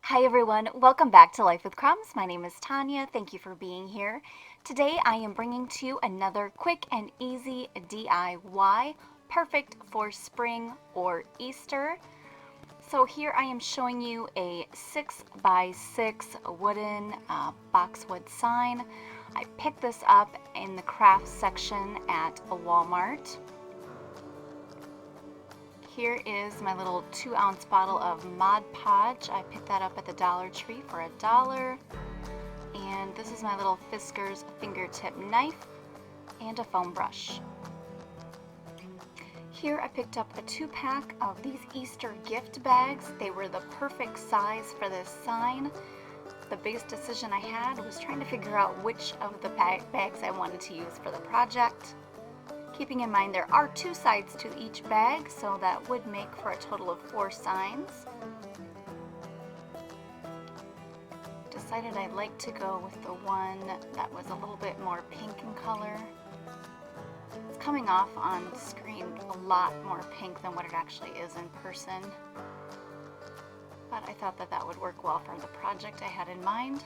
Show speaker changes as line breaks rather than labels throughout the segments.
Hi everyone, welcome back to Life with Crumbs. My name is Tanya. Thank you for being here. Today I am bringing to you another quick and easy DIY, perfect for spring or Easter. So here I am showing you a 6x6 wooden boxwood sign. I picked this up in the crafts section at a Walmart. Here is my little 2-ounce bottle of Mod Podge. I picked that up at the Dollar Tree for $1. And this is my little Fiskars fingertip knife and a foam brush. Here I picked up a 2-pack of these Easter gift bags. They were the perfect size for this sign. The biggest decision I had was trying to figure out which of the bags I wanted to use for the project. Keeping in mind there are 2 sides to each bag, so that would make for a total of 4 signs. Decided I'd like to go with the one that was a little bit more pink in color. It's coming off on screen a lot more pink than what it actually is in person, but I thought that that would work well for the project I had in mind.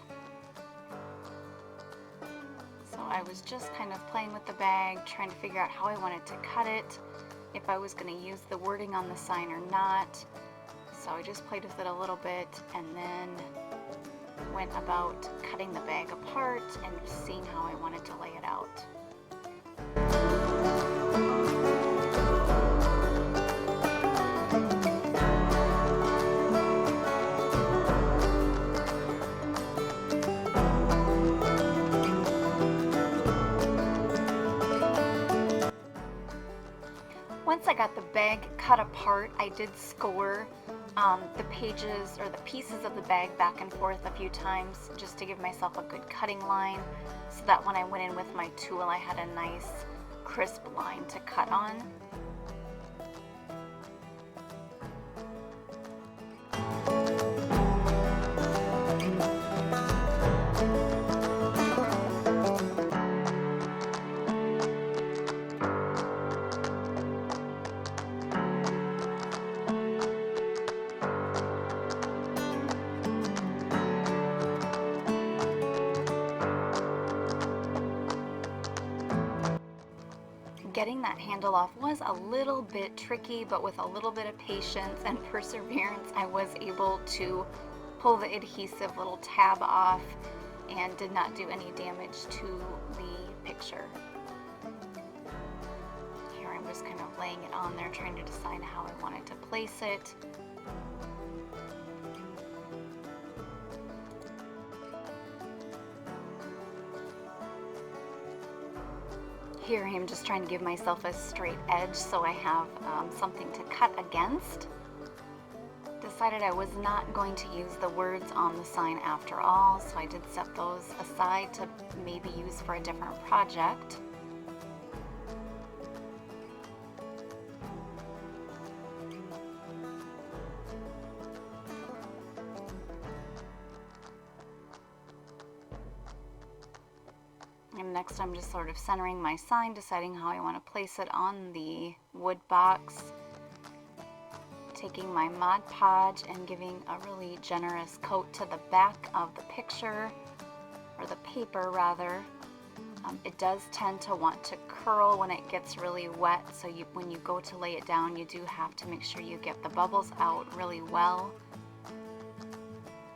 So I was just kind of playing with the bag, trying to figure out how I wanted to cut it, if I was going to use the wording on the sign or not. So I just played with it a little bit and then went about cutting the bag apart and seeing how I wanted to lay it out. Once I got the bag cut apart, I did score the pages or the pieces of the bag back and forth a few times just to give myself a good cutting line so that when I went in with my tool I had a nice crisp line to cut on. Getting that handle off was a little bit tricky, but with a little bit of patience and perseverance, I was able to pull the adhesive little tab off and did not do any damage to the picture. Here I'm just kind of laying it on there, trying to decide how I wanted to place it. Here I am just trying to give myself a straight edge so I have something to cut against. Decided I was not going to use the words on the sign after all, so I did set those aside to maybe use for a different project. And next I'm just sort of centering my sign, deciding how I want to place it on the wood box. Taking my Mod Podge and giving a really generous coat to the back of the picture, or the paper rather. It does tend to want to curl when it gets really wet, so when you go to lay it down you do have to make sure you get the bubbles out really well.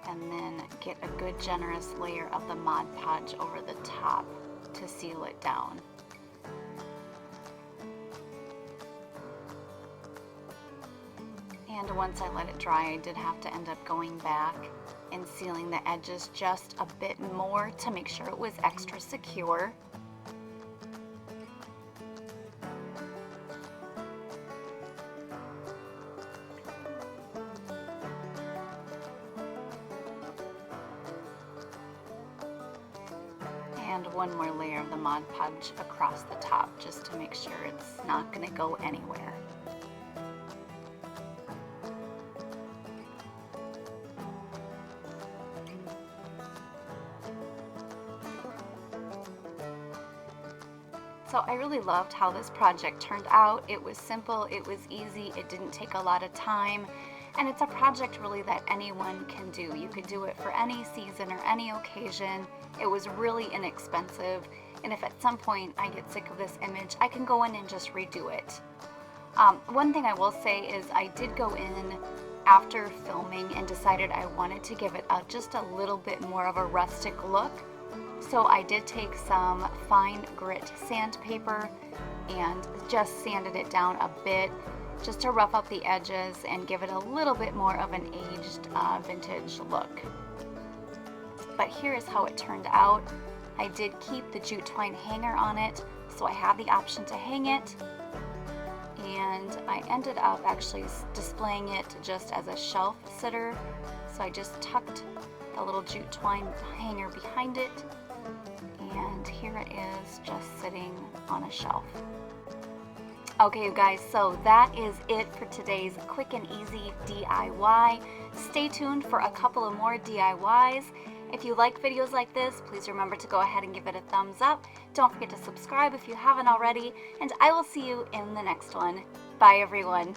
And then get a good generous layer of the Mod Podge over the top to seal it down. And once I let it dry, I did have to end up going back and sealing the edges just a bit more to make sure it was extra secure. And one more layer of the Mod Podge across the top just to make sure it's not going to go anywhere. So I really loved how this project turned out. It was simple, it was easy, it didn't take a lot of time, And it's a project really that anyone can do. You could do it for any season or any occasion. It was really inexpensive, and if at some point I get sick of this image, I can go in and just redo it. One thing I will say is I did go in after filming and decided I wanted to give it just a little bit more of a rustic look. So I did take some fine grit sandpaper and just sanded it down a bit, just to rough up the edges and give it a little bit more of an aged vintage look. But here is how it turned out. I did keep the jute twine hanger on it, so I have the option to hang it, and I ended up actually displaying it just as a shelf sitter. So I just tucked the little jute twine hanger behind it, and here it is just sitting on a shelf. Okay, you guys, so that is it for today's quick and easy DIY. Stay tuned for a couple of more DIYs. If you like videos like this, please remember to go ahead and give it a thumbs up. Don't forget to subscribe if you haven't already, and I will see you in the next one. Bye, everyone.